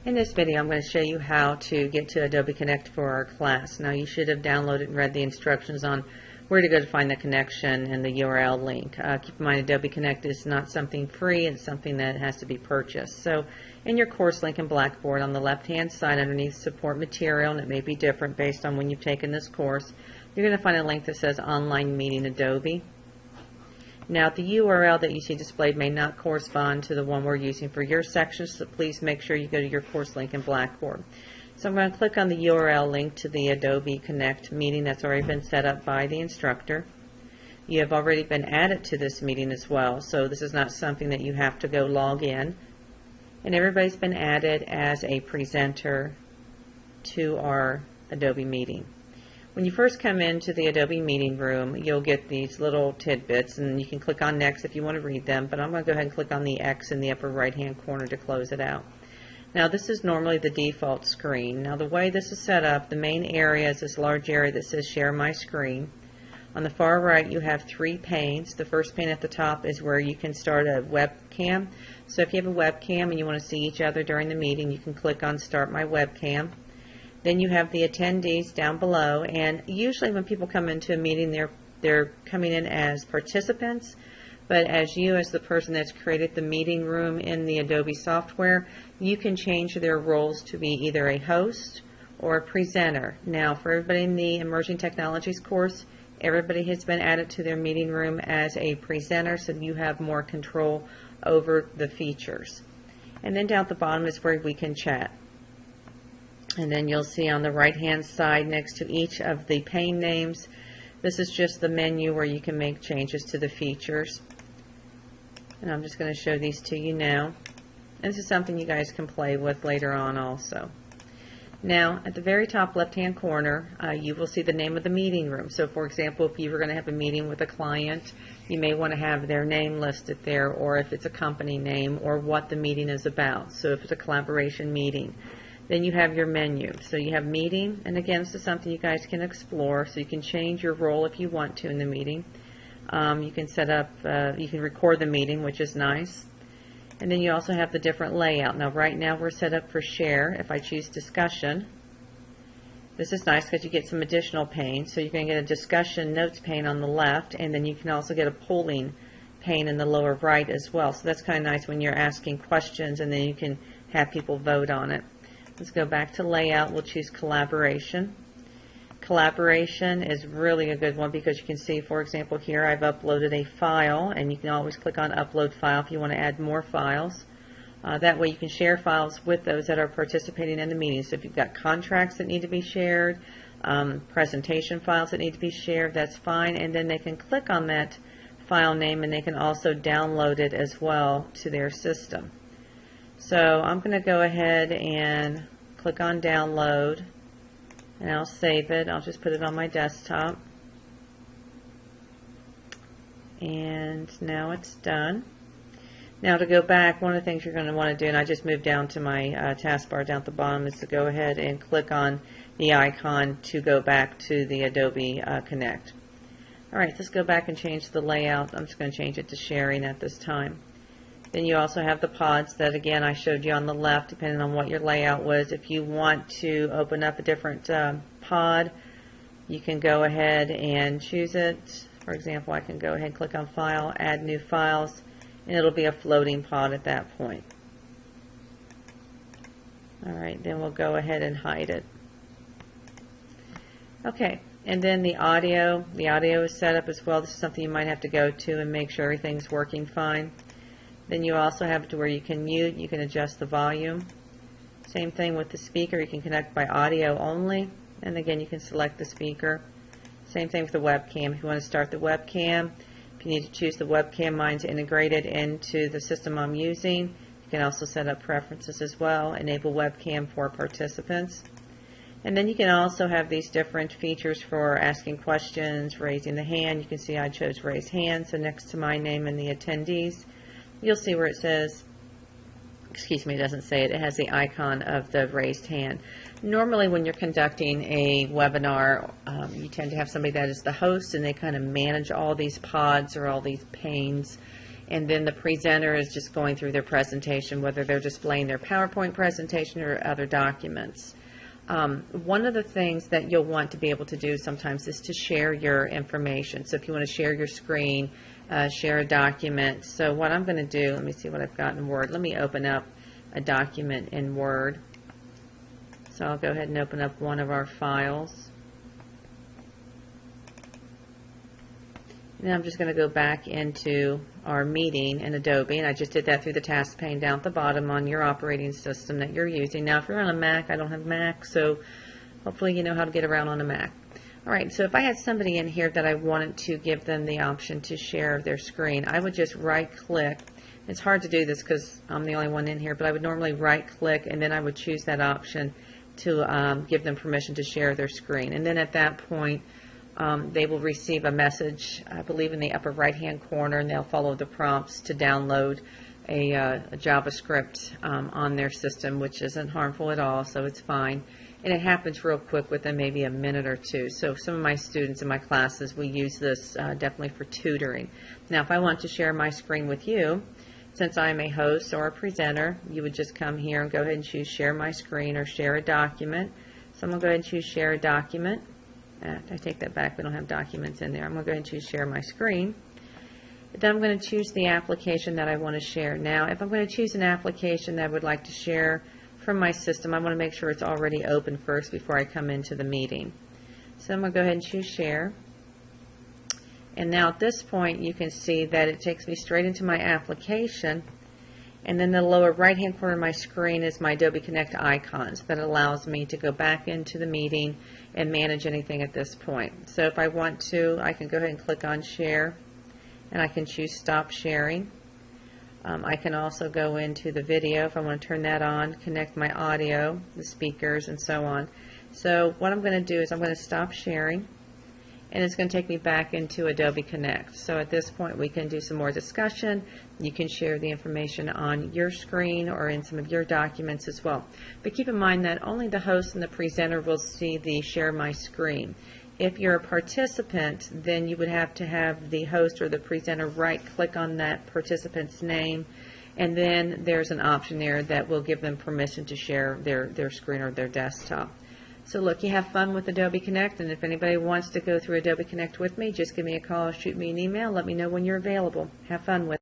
In this video, I'm going to show you how to get to Adobe Connect for our class. Now, you should have downloaded and read the instructions on where to go to find the connection and the URL link. Keep in mind, Adobe Connect is not something free. It's something that has to be purchased. So, in your course link in Blackboard, on the left-hand side underneath Support Material, and it may be different based on when you've taken this course, you're going to find a link that says Online Meeting Adobe. Now, the URL that you see displayed may not correspond to the one we're using for your section, so please make sure you go to your course link in Blackboard. So I'm going to click on the URL link to the Adobe Connect meeting that's already been set up by the instructor. You have already been added to this meeting as well, so this is not something that you have to go log in. And everybody's been added as a presenter to our Adobe meeting. When you first come into the Adobe meeting room, you'll get these little tidbits, and you can click on Next if you want to read them, but I'm going to go ahead and click on the X in the upper right-hand corner to close it out. Now, this is normally the default screen. Now, the way this is set up, the main area is this large area that says Share My Screen. On the far right, you have three panes. The first pane at the top is where you can start a webcam. So if you have a webcam and you want to see each other during the meeting, you can click on Start My Webcam. Then you have the attendees down below, and usually when people come into a meeting, they're coming in as participants, but as the person that's created the meeting room in the Adobe software, you can change their roles to be either a host or a presenter. Now, for everybody in the Emerging Technologies course, everybody has been added to their meeting room as a presenter, so you have more control over the features. And then down at the bottom is where we can chat. And then you'll see on the right-hand side next to each of the pane names, this is just the menu where you can make changes to the features. And I'm just going to show these to you now. And this is something you guys can play with later on also. Now, at the very top left-hand corner, you will see the name of the meeting room. So, for example, if you were going to have a meeting with a client, you may want to have their name listed there, or if it's a company name, or what the meeting is about. So if it's a collaboration meeting. Then you have your menu. So you have meeting, and again, this is something you guys can explore, so you can change your role if you want to in the meeting. You can set up, you can record the meeting, which is nice. And then you also have the different layout. Now right now we're set up for share. If I choose discussion, this is nice because you get some additional panes. So you're going to get a discussion notes pane on the left, and then you can also get a polling pane in the lower right as well. So that's kind of nice when you're asking questions, and then you can have people vote on it. Let's go back to layout. We'll choose collaboration. Collaboration is really a good one because you can see, for example, here I've uploaded a file, and you can always click on upload file if you want to add more files. That way you can share files with those that are participating in the meeting. So if you've got contracts that need to be shared, presentation files that need to be shared, that's fine, and then they can click on that file name and they can also download it as well to their system. So I'm going to go ahead and click on download, and I'll save it. I'll just put it on my desktop. And now it's done. Now to go back, one of the things you're going to want to do, and I just moved down to my taskbar down at the bottom, is to go ahead and click on the icon to go back to the Adobe Connect. Alright, let's go back and change the layout. I'm just going to change it to sharing at this time. Then you also have the pods that, again, I showed you on the left, depending on what your layout was. If you want to open up a different pod, you can go ahead and choose it. For example, I can go ahead and click on File, Add New Files, and it'll be a floating pod at that point. Alright, then we'll go ahead and hide it. Okay, and then the audio is set up as well. This is something you might have to go to and make sure everything's working fine. Then you also have it to where you can mute, you can adjust the volume. Same thing with the speaker, you can connect by audio only, and again you can select the speaker. Same thing with the webcam. If you want to start the webcam, if you need to choose the webcam, mine's integrated into the system I'm using. You can also set up preferences as well, enable webcam for participants. And then you can also have these different features for asking questions, raising the hand. You can see I chose raise hand, so next to my name and the attendees, you'll see where it says, excuse me, it doesn't say it, it has the icon of the raised hand. Normally when you're conducting a webinar, you tend to have somebody that is the host, and they kind of manage all these pods or all these panes, and then the presenter is just going through their presentation, whether they're displaying their PowerPoint presentation or other documents. One of the things that you'll want to be able to do sometimes is to share your information. So if you want to share your screen, share a document. So what I'm going to do, let me see what I've got in Word. Let me open up a document in Word. So I'll go ahead and open up one of our files. And I'm just going to go back into our meeting in Adobe, and I just did that through the task pane down at the bottom on your operating system that you're using. Now, if you're on a Mac, I don't have Mac, so hopefully you know how to get around on a Mac. All right, so if I had somebody in here that I wanted to give them the option to share their screen, I would just right-click. It's hard to do this because I'm the only one in here, but I would normally right-click, and then I would choose that option to give them permission to share their screen. And then at that point, they will receive a message, I believe, in the upper right-hand corner, and they'll follow the prompts to download a JavaScript on their system, which isn't harmful at all, so it's fine. And it happens real quick within maybe a minute or two. So some of my students in my classes, we use this definitely for tutoring. Now, if I want to share my screen with you, since I'm a host or a presenter, you would just come here and go ahead and choose Share My Screen or Share a Document. So I'm going to go ahead and choose Share a Document. I take that back. We don't have documents in there. I'm going to go ahead and choose Share My Screen. Then I'm going to choose the application that I want to share. Now, if I'm going to choose an application that I would like to share from my system, I want to make sure it's already open first before I come into the meeting. So I'm going to go ahead and choose Share. And now at this point, you can see that it takes me straight into my application. And then the lower right-hand corner of my screen is my Adobe Connect icons that allows me to go back into the meeting and manage anything at this point. So if I want to, I can go ahead and click on Share, and I can choose Stop Sharing. I can also go into the video if I want to turn that on, connect my audio, the speakers, and so on. So what I'm going to do is I'm going to stop sharing, and it's going to take me back into Adobe Connect. So at this point, we can do some more discussion. You can share the information on your screen or in some of your documents as well. But keep in mind that only the host and the presenter will see the Share My Screen. If you're a participant, then you would have to have the host or the presenter right-click on that participant's name, and then there's an option there that will give them permission to share their screen or their desktop. So look, you have fun with Adobe Connect, and if anybody wants to go through Adobe Connect with me, just give me a call or shoot me an email. Let me know when you're available. Have fun with it.